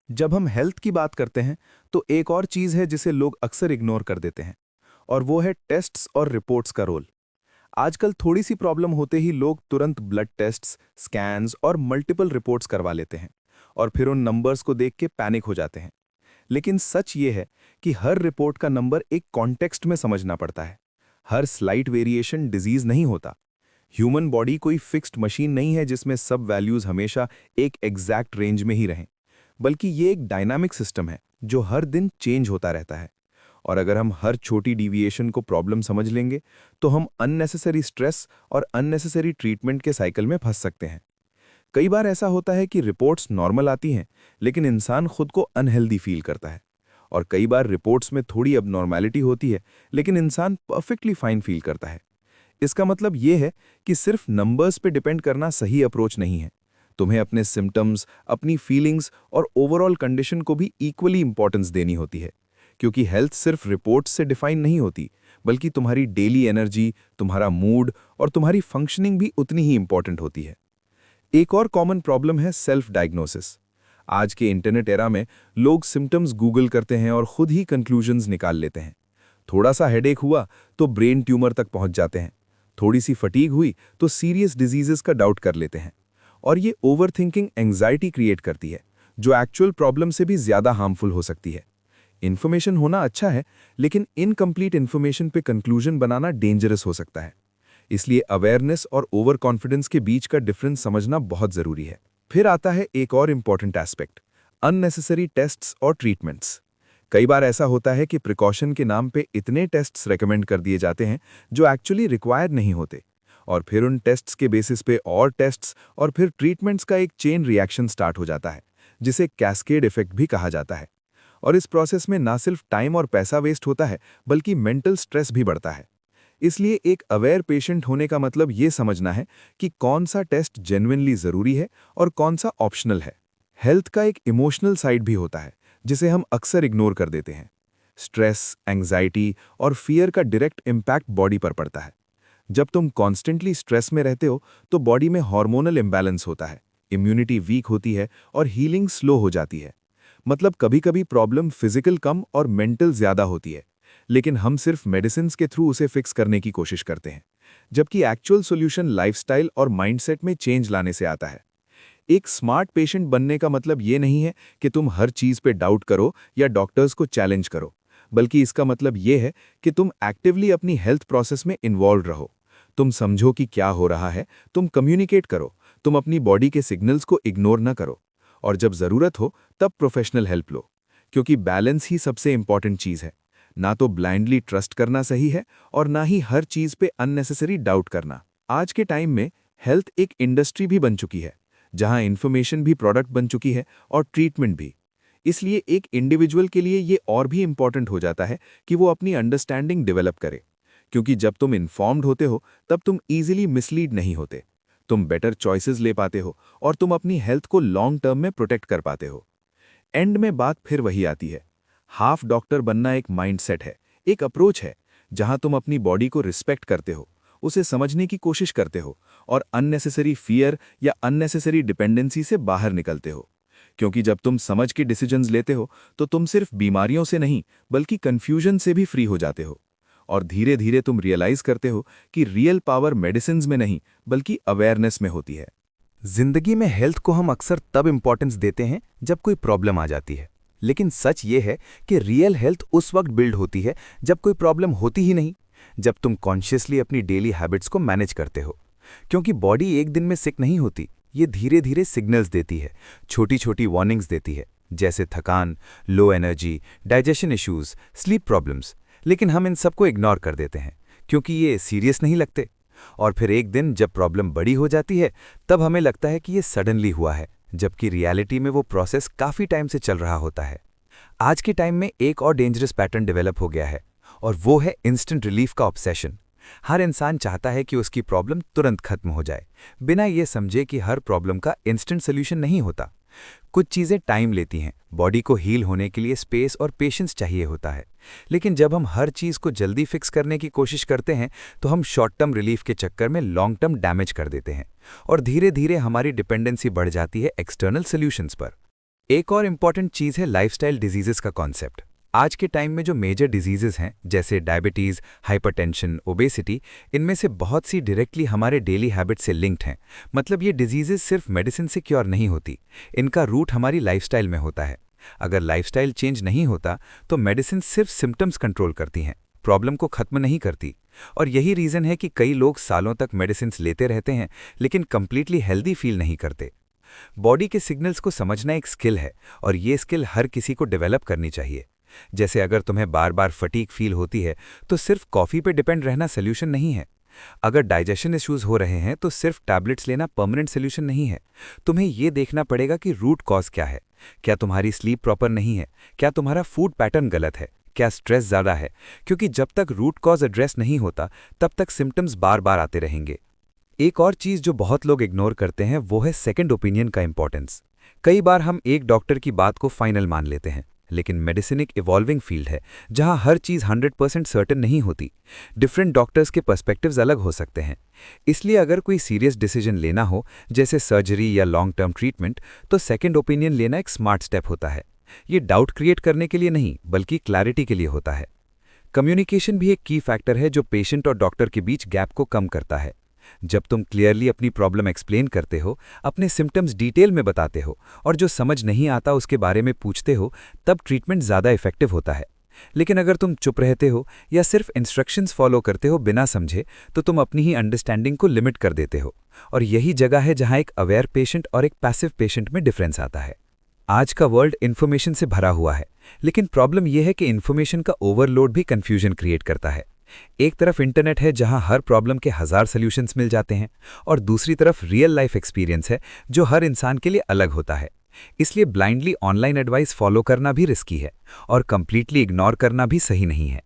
जब हम हेल्थ की बात करते हैं तो एक और चीज़ है जिसे लोग अक्सर इग्नोर कर देते हैं और वो है टेस्ट्स और रिपोर्ट्स का रोल। आजकल थोड़ी सी प्रॉब्लम होते ही लोग तुरंत ब्लड टेस्ट्स, स्कैन्स और मल्टीपल रिपोर्ट्स करवा लेते हैं और फिर उन नंबर्स को देख के पैनिक हो जाते हैं। लेकिन सच ये है कि हर रिपोर्ट का नंबर एक कॉन्टेक्स्ट में समझना पड़ता है। हर स्लाइट वेरिएशन डिजीज नहीं होता। ह्यूमन बॉडी कोई फिक्स्ड मशीन नहीं है जिसमें सब वैल्यूज हमेशा एक एग्जैक्ट रेंज में ही रहें, बल्कि ये एक डायनामिक सिस्टम है जो हर दिन चेंज होता रहता है। और अगर हम हर छोटी डिविएशन को प्रॉब्लम समझ लेंगे तो हम अननेसेसरी स्ट्रेस और अननेसेसरी ट्रीटमेंट के साइकिल में फंस सकते हैं। कई बार ऐसा होता है कि रिपोर्ट्स नॉर्मल आती हैं लेकिन इंसान खुद को अनहेल्दी फील करता है, और कई बार रिपोर्ट्स में थोड़ी अबनॉर्मैलिटी होती है लेकिन इंसान परफेक्टली फाइन फील करता है। इसका मतलब ये है कि सिर्फ नंबर्स पे डिपेंड करना सही अप्रोच नहीं है। तुम्हें अपने सिम्टम्स, अपनी फीलिंग्स और ओवरऑल कंडीशन को भी इक्वली इंपॉर्टेंस देनी होती है, क्योंकि हेल्थ सिर्फ रिपोर्ट्स से डिफाइन नहीं होती, बल्कि तुम्हारी डेली एनर्जी, तुम्हारा मूड और तुम्हारी फंक्शनिंग भी उतनी ही इंपॉर्टेंट होती है। एक और कॉमन प्रॉब्लम है सेल्फ डायग्नोसिस। आज के इंटरनेट एरा में लोग सिम्टम्स गूगल करते हैं और खुद ही कंक्लूजन्स निकाल लेते हैं। थोड़ा सा हेडेक हुआ तो ब्रेन ट्यूमर तक पहुंच जाते हैं, थोड़ी सी फटीग हुई तो सीरियस डिजीजेस का डाउट कर लेते हैं। और ये ओवरथिंकिंग एंग्जाइटी क्रिएट करती है, जो एक्चुअल प्रॉब्लम से भी ज्यादा हार्मफुल हो सकती है। इन्फॉर्मेशन होना अच्छा है, लेकिन इनकम्प्लीट इन्फॉर्मेशन पे कंक्लूजन बनाना डेंजरस हो सकता है। इसलिए अवेयरनेस और ओवर कॉन्फिडेंस के बीच का डिफरेंस समझना बहुत जरूरी है। फिर आता है एक और इम्पॉर्टेंट एस्पेक्ट, अननेसेसरी टेस्ट्स और ट्रीटमेंट्स। कई बार ऐसा होता है कि प्रिकॉशन के नाम पे इतने टेस्ट्स रेकमेंड कर दिए जाते हैं जो एक्चुअली रिक्वायर्ड नहीं होते, और फिर उन टेस्ट्स के बेसिस पे और टेस्ट्स और फिर ट्रीटमेंट्स का एक चेन रिएक्शन स्टार्ट हो जाता है, जिसे कैस्केड इफेक्ट भी कहा जाता है। और इस प्रोसेस में ना सिर्फ टाइम और पैसा वेस्ट होता है, बल्कि मेंटल स्ट्रेस भी बढ़ता है। इसलिए एक अवेयर पेशेंट होने का मतलब ये समझना है कि कौन सा टेस्ट जेन्युइनली ज़रूरी है और कौन सा ऑप्शनल है। हेल्थ का एक इमोशनल साइड भी होता है, जिसे हम अक्सर इग्नोर कर देते हैं। स्ट्रेस, एंग्जाइटी और फियर का डायरेक्ट इम्पैक्ट बॉडी पर पड़ता है। जब तुम कॉन्स्टेंटली स्ट्रेस में रहते हो तो बॉडी में हार्मोनल इम्बैलेंस होता है, इम्यूनिटी वीक होती है और हीलिंग स्लो हो जाती है। मतलब कभी-कभी प्रॉब्लम फिजिकल कम और मेंटल ज़्यादा होती है, लेकिन हम सिर्फ मेडिसिन्स के थ्रू उसे फिक्स करने की कोशिश करते हैं, जबकि एक्चुअल सॉल्यूशन लाइफस्टाइल और माइंडसेट में चेंज लाने से आता है। एक स्मार्ट पेशेंट बनने का मतलब ये नहीं है कि तुम हर चीज़ पे डाउट करो या डॉक्टर्स को चैलेंज करो, बल्कि इसका मतलब ये है कि तुम एक्टिवली अपनी हेल्थ प्रोसेस में इन्वॉल्व रहो। तुम समझो कि क्या हो रहा है, तुम कम्युनिकेट करो, तुम अपनी बॉडी के सिग्नल्स को इग्नोर न करो, और जब ज़रूरत हो तब प्रोफेशनल हेल्प लो, क्योंकि बैलेंस ही सबसे इंपॉर्टेंट चीज़ है। ना तो ब्लाइंडली ट्रस्ट करना सही है और ना ही हर चीज़ पे अननेसेसरी डाउट करना। आज के टाइम में हेल्थ एक इंडस्ट्री भी बन चुकी है, जहां इन्फॉर्मेशन भी प्रोडक्ट बन चुकी है और ट्रीटमेंट भी। इसलिए एक इंडिविजुअल के लिए ये और भी इंपॉर्टेंट हो जाता है कि वो अपनी अंडरस्टैंडिंग डेवलप करे, क्योंकि जब तुम इन्फॉर्म्ड होते हो तब तुम ईजिली मिसलीड नहीं होते, तुम बेटर चॉइसेस ले पाते हो और तुम अपनी हेल्थ को लॉन्ग टर्म में प्रोटेक्ट कर पाते हो। एंड में बात फिर वही आती है, हाफ डॉक्टर बनना एक माइंडसेट है, एक अप्रोच है, जहां तुम अपनी बॉडी को रिस्पेक्ट करते हो, उसे समझने की कोशिश करते हो और अननेसेसरी फियर या अननेसेसरी डिपेंडेंसी से बाहर निकलते हो। क्योंकि जब तुम समझ के डिसीजंस लेते हो तो तुम सिर्फ बीमारियों से नहीं, बल्कि कंफ्यूजन से भी फ्री हो जाते हो। और धीरे धीरे तुम रियलाइज करते हो कि रियल पावर मेडिसिन्स में नहीं, बल्कि अवेयरनेस में होती है। जिंदगी में हेल्थ को हम अक्सर तब इंपॉर्टेंस देते हैं जब कोई प्रॉब्लम आ जाती है, लेकिन सच ये है कि रियल हेल्थ उस वक्त बिल्ड होती है जब कोई प्रॉब्लम होती ही नहीं, जब तुम कॉन्शियसली अपनी डेली हैबिट्स को मैनेज करते हो। क्योंकि बॉडी एक दिन में सिक नहीं होती, ये धीरे धीरे सिग्नल्स देती है, छोटी छोटी वार्निंग्स देती है, जैसे थकान, low energy, digestion issues, sleep problems. लेकिन हम इन सबको इग्नोर कर देते हैं क्योंकि ये सीरियस नहीं लगते। और फिर एक दिन जब प्रॉब्लम बड़ी हो जाती है तब हमें लगता है कि ये सडनली हुआ है, जबकि रियलिटी में वो प्रोसेस काफ़ी टाइम से चल रहा होता है। आज के टाइम में एक और डेंजरस पैटर्न डेवलप हो गया है, और वो है इंस्टेंट रिलीफ का ऑब्सेशन। हर इंसान चाहता है कि उसकी प्रॉब्लम तुरंत खत्म हो जाए, बिना ये समझे कि हर प्रॉब्लम का इंस्टेंट सोल्यूशन नहीं होता। कुछ चीज़ें टाइम लेती हैं, बॉडी को हील होने के लिए स्पेस और पेशेंस चाहिए होता है। लेकिन जब हम हर चीज़ को जल्दी फिक्स करने की कोशिश करते हैं तो हम शॉर्ट टर्म रिलीफ के चक्कर में लॉन्ग टर्म डैमेज कर देते हैं, और धीरे धीरे हमारी डिपेंडेंसी बढ़ जाती है एक्सटर्नल सॉल्यूशंस पर। एक और इम्पॉर्टेंट चीज़ है लाइफस्टाइल डिजीजेस का कॉन्सेप्ट। आज के टाइम में जो मेजर डिजीजेस हैं जैसे डायबिटीज़, हाइपरटेंशन, ओबेसिटी, इनमें से बहुत सी डायरेक्टली हमारे डेली हैबिट से लिंक्ड हैं। मतलब ये डिजीजेस सिर्फ मेडिसिन से क्योर नहीं होती, इनका रूट हमारी लाइफस्टाइल में होता है। अगर लाइफस्टाइल चेंज नहीं होता तो मेडिसिन सिर्फ सिम्टम्स कंट्रोल करती हैं, प्रॉब्लम को खत्म नहीं करती। और यही रीज़न है कि कई लोग सालों तक मेडिसिन लेते रहते हैं लेकिन कंप्लीटली हेल्दी फील नहीं करते। बॉडी के सिग्नल्स को समझना एक स्किल है और ये स्किल हर किसी को डेवलप करनी चाहिए। जैसे अगर तुम्हें बार बार फटीग फील होती है तो सिर्फ कॉफ़ी पे डिपेंड रहना सोल्यूशन नहीं है। अगर डाइजेशन इश्यूज हो रहे हैं तो सिर्फ टैबलेट्स लेना परमानेंट सोल्यूशन नहीं है। तुम्हें ये देखना पड़ेगा कि रूट कॉज क्या है। क्या तुम्हारी स्लीप प्रॉपर नहीं है? क्या तुम्हारा फूड पैटर्न गलत है? क्या स्ट्रेस ज़्यादा है? क्योंकि जब तक रूट कॉज एड्रेस नहीं होता तब तक सिम्टम्स बार बार आते रहेंगे। एक और चीज़ जो बहुत लोग इग्नोर करते हैं वो है सेकंड ओपिनियन का इंपॉर्टेंस। कई बार हम एक डॉक्टर की बात को फाइनल मान लेते हैं, लेकिन मेडिसिन एक इवॉल्विंग फील्ड है जहां हर चीज़ 100% सर्टेन नहीं होती। डिफरेंट डॉक्टर्स के पर्सपेक्टिव्स अलग हो सकते हैं। इसलिए अगर कोई सीरियस डिसीजन लेना हो जैसे सर्जरी या लॉन्ग टर्म ट्रीटमेंट, तो सेकंड ओपिनियन लेना एक स्मार्ट स्टेप होता है। ये डाउट क्रिएट करने के लिए नहीं बल्कि क्लैरिटी के लिए होता है। कम्युनिकेशन भी एक की फैक्टर है जो पेशेंट और डॉक्टर के बीच गैप को कम करता है। जब तुम क्लियरली अपनी प्रॉब्लम एक्सप्लेन करते हो, अपने सिम्टम्स डिटेल में बताते हो और जो समझ नहीं आता उसके बारे में पूछते हो, तब ट्रीटमेंट ज़्यादा इफेक्टिव होता है। लेकिन अगर तुम चुप रहते हो या सिर्फ इंस्ट्रक्शंस फॉलो करते हो बिना समझे, तो तुम अपनी ही अंडरस्टैंडिंग को लिमिट कर देते हो। और यही जगह है जहां एक अवेयर पेशेंट और एक पैसिव पेशेंट में डिफरेंस आता है। आज का वर्ल्ड इन्फॉर्मेशन से भरा हुआ है, लेकिन प्रॉब्लम यह है कि इन्फॉर्मेशन का ओवरलोड भी कन्फ्यूजन क्रिएट करता है। एक तरफ इंटरनेट है जहां हर प्रॉब्लम के 1000 सॉल्यूशंस मिल जाते हैं और दूसरी तरफ रियल लाइफ एक्सपीरियंस है जो हर इंसान के लिए अलग होता है। इसलिए ब्लाइंडली ऑनलाइन एडवाइस फॉलो करना भी रिस्की है और कंप्लीटली इग्नोर करना भी सही नहीं है।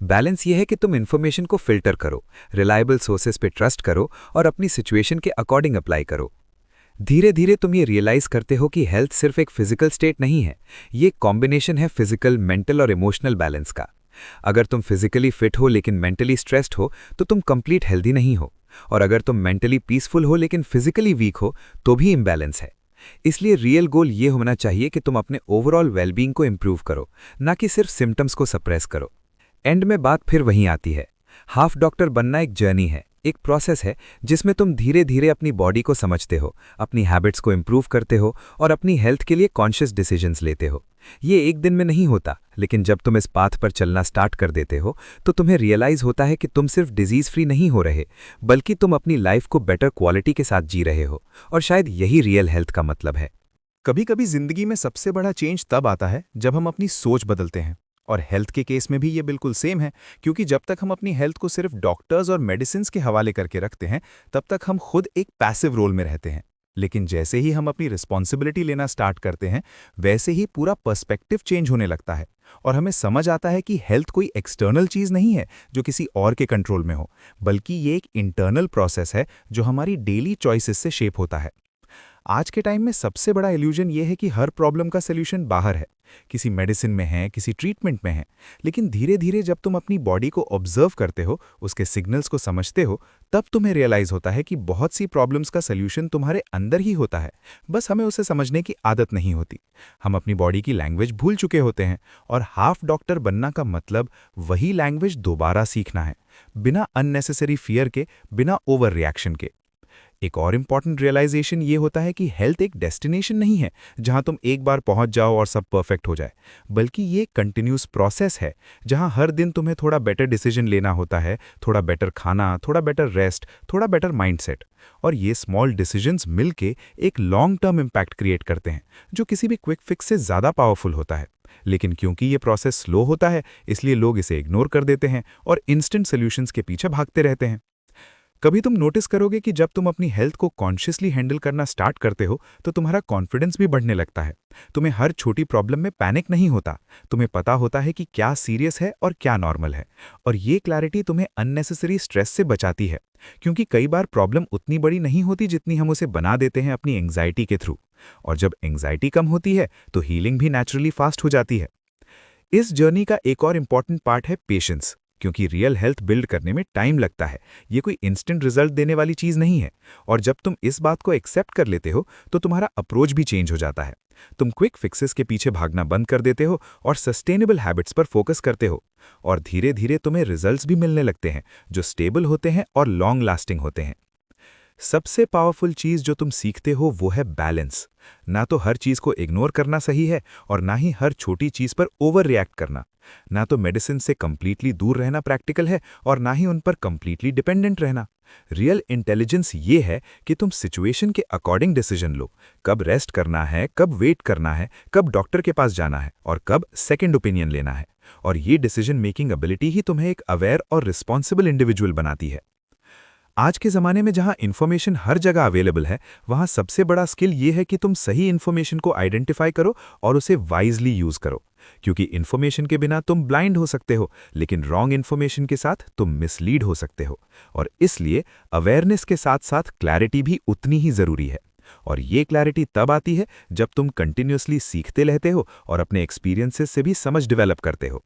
बैलेंस यह है कि तुम इन्फॉर्मेशन को फिल्टर करो, रिलायबल सोर्सेज पे ट्रस्ट करो और अपनी सिचुएशन के अकॉर्डिंग अप्लाई करो। धीरे धीरे तुम ये रियलाइज करते हो कि हेल्थ सिर्फ एक फिजिकल स्टेट नहीं है, ये एक कॉम्बिनेशन है फिजिकल, मेंटल और इमोशनल बैलेंस का। अगर तुम फिजिकली फिट हो लेकिन मेंटली स्ट्रेस्ड हो तो तुम कंप्लीट हेल्दी नहीं हो, और अगर तुम मेंटली पीसफुल हो लेकिन फिजिकली वीक हो तो भी इम्बैलेंस है। इसलिए रियल गोल ये होना चाहिए कि तुम अपने ओवरऑल वेलबींग को इंप्रूव करो, ना कि सिर्फ सिम्टम्स को सप्रेस करो। एंड में बात फिर वहीं आती है, हाफ डॉक्टर बनना एक जर्नी है, एक प्रोसेस है जिसमें तुम धीरे धीरे अपनी बॉडी को समझते हो, अपनी हैबिट्स को इंप्रूव करते हो और अपनी हेल्थ के लिए कॉन्शियस डिसीजंस लेते हो। ये एक दिन में नहीं होता, लेकिन जब तुम इस पाथ पर चलना स्टार्ट कर देते हो तो तुम्हें रियलाइज होता है कि तुम सिर्फ डिजीज फ्री नहीं हो रहे, बल्कि तुम अपनी लाइफ को बेटर क्वालिटी के साथ जी रहे हो। और शायद यही रियल हेल्थ का मतलब है। कभी कभी जिंदगी में सबसे बड़ा चेंज तब आता है जब हम अपनी सोच बदलते हैं, और हेल्थ के केस में भी ये बिल्कुल सेम है, क्योंकि जब तक हम अपनी हेल्थ को सिर्फ डॉक्टर्स और मेडिसिन के हवाले करके रखते हैं तब तक हम खुद एक पैसिव रोल में रहते हैं। लेकिन जैसे ही हम अपनी रिस्पॉन्सिबिलिटी लेना स्टार्ट करते हैं, वैसे ही पूरा पर्सपेक्टिव चेंज होने लगता है और हमें समझ आता है कि हेल्थ कोई एक्सटर्नल चीज़ नहीं है जो किसी और के कंट्रोल में हो, बल्कि ये एक इंटरनल प्रोसेस है जो हमारी डेली चॉइसेस से शेप होता है। आज के टाइम में सबसे बड़ा इल्यूजन ये है कि हर प्रॉब्लम का सॉल्यूशन बाहर है, किसी मेडिसिन में है, किसी ट्रीटमेंट में है। लेकिन धीरे धीरे जब तुम अपनी बॉडी को ऑब्जर्व करते हो, उसके सिग्नल्स को समझते हो, तब तुम्हें रियलाइज होता है कि बहुत सी प्रॉब्लम्स का सॉल्यूशन तुम्हारे अंदर ही होता है, बस हमें उसे समझने की आदत नहीं होती। हम अपनी बॉडी की लैंग्वेज भूल चुके होते हैं, और हाफ डॉक्टर बनना का मतलब वही लैंग्वेज दोबारा सीखना है, बिना अननेसेसरी फियर के, बिना ओवर रिएक्शन के। एक और इम्पॉर्टेंट रियलाइजेशन ये होता है कि हेल्थ एक डेस्टिनेशन नहीं है जहां तुम एक बार पहुंच जाओ और सब परफेक्ट हो जाए, बल्कि ये कंटिन्यूस प्रोसेस है जहां हर दिन तुम्हें थोड़ा बेटर डिसीजन लेना होता है, थोड़ा बेटर खाना, थोड़ा बेटर रेस्ट, थोड़ा बेटर माइंडसेट। और ये स्मॉल डिसीजंस मिलके एक लॉन्ग टर्म इम्पैक्ट क्रिएट करते हैं जो किसी भी क्विक फिक्स से ज़्यादा पावरफुल होता है। लेकिन क्योंकि ये प्रोसेस स्लो होता है, इसलिए लोग इसे इग्नोर कर देते हैं और इंस्टेंट सोल्यूशंस के पीछे भागते रहते हैं। कभी तुम नोटिस करोगे कि जब तुम अपनी हेल्थ को कॉन्शियसली हैंडल करना स्टार्ट करते हो तो तुम्हारा कॉन्फिडेंस भी बढ़ने लगता है। तुम्हें हर छोटी प्रॉब्लम में पैनिक नहीं होता, तुम्हें पता होता है कि क्या सीरियस है और क्या नॉर्मल है। और ये क्लैरिटी तुम्हें अननेसेसरी स्ट्रेस से बचाती है, क्योंकि कई बार प्रॉब्लम उतनी बड़ी नहीं होती जितनी हम उसे बना देते हैं अपनी एंग्जाइटी के थ्रू। और जब एंग्जाइटी कम होती है तो हीलिंग भी नेचुरली फास्ट हो जाती है। इस जर्नी का एक और इम्पॉर्टेंट पार्ट है पेशेंस, क्योंकि रियल हेल्थ बिल्ड करने में टाइम लगता है। ये कोई इंस्टेंट रिजल्ट देने वाली चीज़ नहीं है। और जब तुम इस बात को एक्सेप्ट कर लेते हो तो तुम्हारा अप्रोच भी चेंज हो जाता है। तुम क्विक फिक्सेस के पीछे भागना बंद कर देते हो और सस्टेनेबल हैबिट्स पर फोकस करते हो। और धीरे धीरे तुम्हें रिजल्ट्स भी मिलने लगते हैं जो स्टेबल होते हैं और लॉन्ग लास्टिंग होते हैं। सबसे पावरफुल चीज़ जो तुम सीखते हो वो है बैलेंस। ना तो हर चीज़ को इग्नोर करना सही है और ना ही हर छोटी चीज़ पर ओवर रिएक्ट करना। ना तो मेडिसिन से कंप्लीटली दूर रहना प्रैक्टिकल है और ना ही उन पर कंप्लीटली डिपेंडेंट रहना। रियल इंटेलिजेंस ये है कि तुम सिचुएशन के अकॉर्डिंग डिसीजन लो। कब रेस्ट करना है, कब वेट करना है, कब डॉक्टर के पास जाना है और कब सेकेंड ओपिनियन लेना है। और ये डिसीजन मेकिंग एबिलिटी ही तुम्हें एक अवेयर और रिस्पॉन्सिबल इंडिविजुअल बनाती है। आज के ज़माने में जहां इन्फॉर्मेशन हर जगह अवेलेबल है, वहां सबसे बड़ा स्किल ये है कि तुम सही इन्फॉर्मेशन को आइडेंटिफाई करो और उसे वाइजली यूज़ करो। क्योंकि इन्फॉर्मेशन के बिना तुम ब्लाइंड हो सकते हो, लेकिन रॉन्ग इन्फॉर्मेशन के साथ तुम मिसलीड हो सकते हो। और इसलिए अवेयरनेस के साथ साथ क्लैरिटी भी उतनी ही ज़रूरी है। और ये क्लैरिटी तब आती है जब तुम कंटिन्यूअसली सीखते रहते हो और अपने एक्सपीरियंसेस से भी समझ डेवलप करते हो।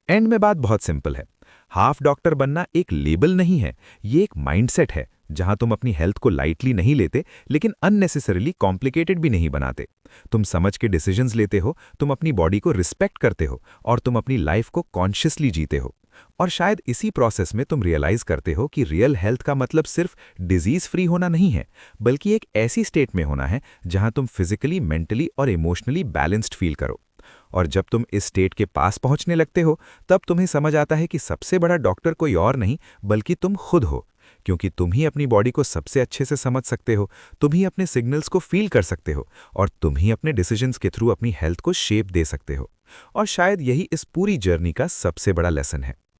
एंड में बात बहुत सिंपल है। हाफ डॉक्टर बनना एक लेबल नहीं है, ये एक माइंडसेट है जहां तुम अपनी हेल्थ को लाइटली नहीं लेते, लेकिन अननेसेसरीली कॉम्प्लिकेटेड भी नहीं बनाते। तुम समझ के डिसीजंस लेते हो, तुम अपनी बॉडी को रिस्पेक्ट करते हो और तुम अपनी लाइफ को कॉन्शियसली जीते हो। और शायद इसी प्रोसेस में तुम रियलाइज करते हो कि रियल हेल्थ का मतलब सिर्फ डिजीज फ्री होना नहीं है, बल्कि एक ऐसी स्टेट में होना है जहां तुम फिजिकली, मेंटली और इमोशनली बैलेंस्ड फील करो। और जब तुम इस स्टेट के पास पहुंचने लगते हो, तब तुम्हें समझ आता है कि सबसे बड़ा डॉक्टर कोई और नहीं बल्कि तुम खुद हो। क्योंकि तुम ही अपनी बॉडी को सबसे अच्छे से समझ सकते हो, तुम ही अपने सिग्नल्स को फील कर सकते हो और तुम ही अपने डिसीजंस के थ्रू अपनी हेल्थ को शेप दे सकते हो। और शायद यही इस पूरी जर्नी का सबसे बड़ा लेसन है।